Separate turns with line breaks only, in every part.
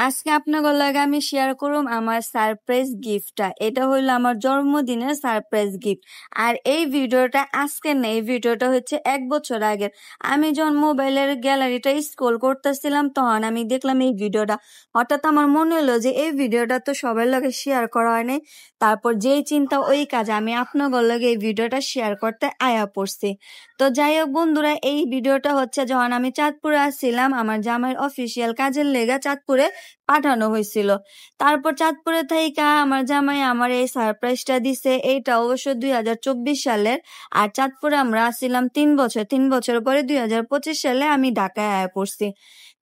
আজকে আপনাদের লগে আমি শেয়ার করুম আমার সারপ্রাইজ গিফটটা। এটা হইলো আমার জন্মদিনের সারপ্রাইজ গিফট। আর এই ভিডিওটা আজকে না, এই ভিডিওটা হচ্ছে 1 বছর আগের। আমি যখন মোবাইলের গ্যালারিটা স্ক্রল করতেছিলাম তখন আমি দেখলাম এই ভিডিওটা। হঠাৎ আমার মনে হলো যে এই ভিডিওটা তো সবার লগে শেয়ার করা হয় নাই। তারপর যেই চিন্তা ওই কাজ, আমি আপনাদের লগে এই ভিডিওটা শেয়ার করতে আয়া পড়ছি। তো যাই হোক বন্ধুরা, এই ভিডিওটা হচ্ছে যখন আমি চাঁদপুরে আসছিলাম আমার জামাইয়ের অফিসিয়াল কাজের লেগে চাঁদপুরে পাঠানো হয়েছিল। তারপর চাঁদপুরে থাইকা আমার জামাই আমার এই সারপ্রাইজটা দিছে। এইটা অবশ্য 2024 সালের। আর চাঁদপুরে আমরা আসছিলাম 3 বছর। 3 বছর পরে 2025 সালে আমি ঢাকায় আয়া পড়ছি।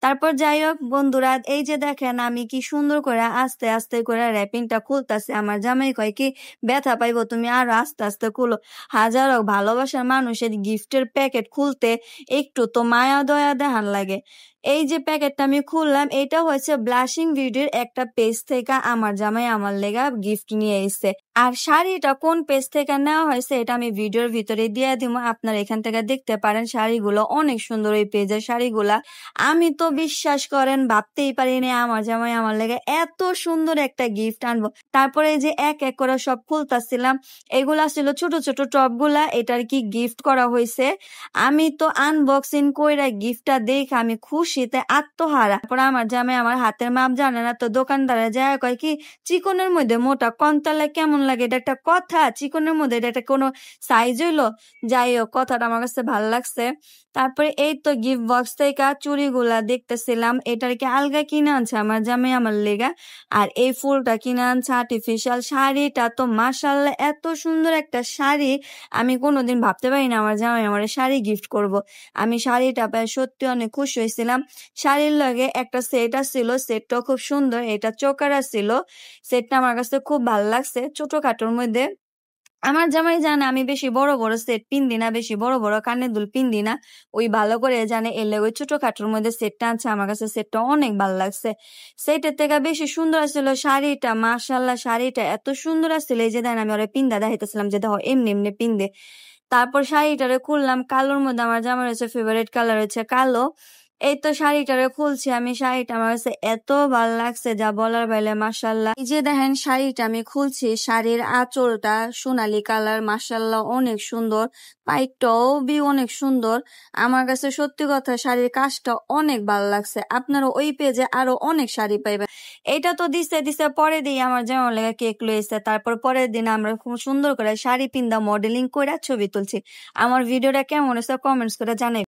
তারপর যাই হোক বন্ধুরা, এই যে দেখেন আমি কি সুন্দর করে আস্তে আস্তে করে র্যাপিংটা খুলতেছে। আমার জামাই কয় কি ব্যথা পাইবো, তুমি আরো আস্তে আস্তে খুলো। হাজারো ভালোবাসার মানুষের গিফটের প্যাকেট খুলতে একটু তো মায়া দয়া দেখান লাগে। এই যে প্যাকেটটা আমি খুললাম, এটা হচ্ছে ব্লাশিং বিউটির একটা পেজ থেকে আমার জামাই আমার লেগা গিফট নিয়ে এসেছে। আর শাড়িটা কোন পেজ থেকে নেওয়া হয়েছে এটা আমি ভিডিওর ভিতরে দিয়ে দিব, আপনারা এখান থেকে দেখতে পারেন। শাড়িগুলো অনেক সুন্দর, এই পেজের শাড়িগুলা। আমি তো বিশ্বাস করেন ভাবতেই পারিনি আমার জামাই আমার লেগে এত সুন্দর একটা গিফট আনবো। তারপরে এই যে এক এক করে সব খুলতাছিলাম, এগুলা ছিল ছোট ছোট টপ গুলা, এটার কি গিফট করা হয়েছে। আমি তো আনবক্সিং কইরা গিফটটা দেখে আমি খুশিতে আত্মহারা। তারপর আমার জামাই আমার হাতের মাপ জানে না, তো দোকানদারে যায় কয় কি চিকনের মধ্যে মোটা কনতালে কেমন লাগে, এটা একটা কথা? চিকনের মধ্যে এটা একটা কোনো সাইজ হইলো? যাই হোক, কথাটা আমার কাছে ভালো লাগছে। তারপরে এই তো গিফট বক্স থেকে চুড়িগুলা দেখতেছিলাম, এটার কি আলগা কিনে আনছে আমার জামাই আমার লেগা। আর এই ফুলটা কিনে আনছে আর্টিফিশিয়াল। শাড়িটা তো মাশাআল্লাহ এত সুন্দর একটা শাড়ি, আমি কোনোদিন ভাবতে পারি না আমার জামাই আমার শাড়ি গিফট করব। আমি শাড়িটা পেয়ে সত্যি অনেক খুশি হয়েছিলাম। শাড়ির লগে একটা সেট ছিল, সেটটাও খুব সুন্দর, এটা চোকারা ছিল। সেটটা আমার কাছে খুব ভালো লাগছে, ছোটখাটোর মধ্যে। আমার জামাই জানে আমি বেশি বড় বড় সেট পিন্দি না, বেশি বড় বড় কানের দুল পিন্দি না। ওই ভালো করে জানে, এলে ওই ছোটখাটোর মধ্যে সেটটা আনছে। আমার কাছে সেটটা অনেক ভালো লাগছে। সেটের থেকে বেশি সুন্দর ছিল শাড়িটা। মাশাআল্লাহ, শাড়িটা এত সুন্দর ছিল, এই যে দেন আমি ওরা পিন্দা দেখাইতেছিলাম যে দেখো এমনি এমনি পিন্দে। তারপর শাড়িটারে খুললাম, কালোর মধ্যে আমার জামার হচ্ছে ফেভারিট কালার হচ্ছে কালো। এই তো শাড়িটারে খুলছি আমি, শাড়িটা আমার কাছে এত ভালো লাগছে যা বলার বাইরে। মাশাআল্লাহ, এই যে দেখেন শাড়িটা আমি খুলছি, শাড়ির আঁচলটা সোনালী কালার, মাশাআল্লাহ অনেক সুন্দর। পাইপটাও অনেক সুন্দর। আমার কাছে সত্যি কথা শাড়ির কাজটা অনেক ভালো লাগছে। আপনারা ওই পেজে আরো অনেক শাড়ি পাইবেন। এটা তো দিছে দিছে, পরে দিয়ে আমার যেমন লেগে কেক লইছে। তারপর পরের দিন আমরা খুব সুন্দর করে শাড়ি পিন্দা মডেলিং করে ছবি তুলছি। আমার ভিডিওটা কেমন হয়েছে কমেন্টস করে জানাই।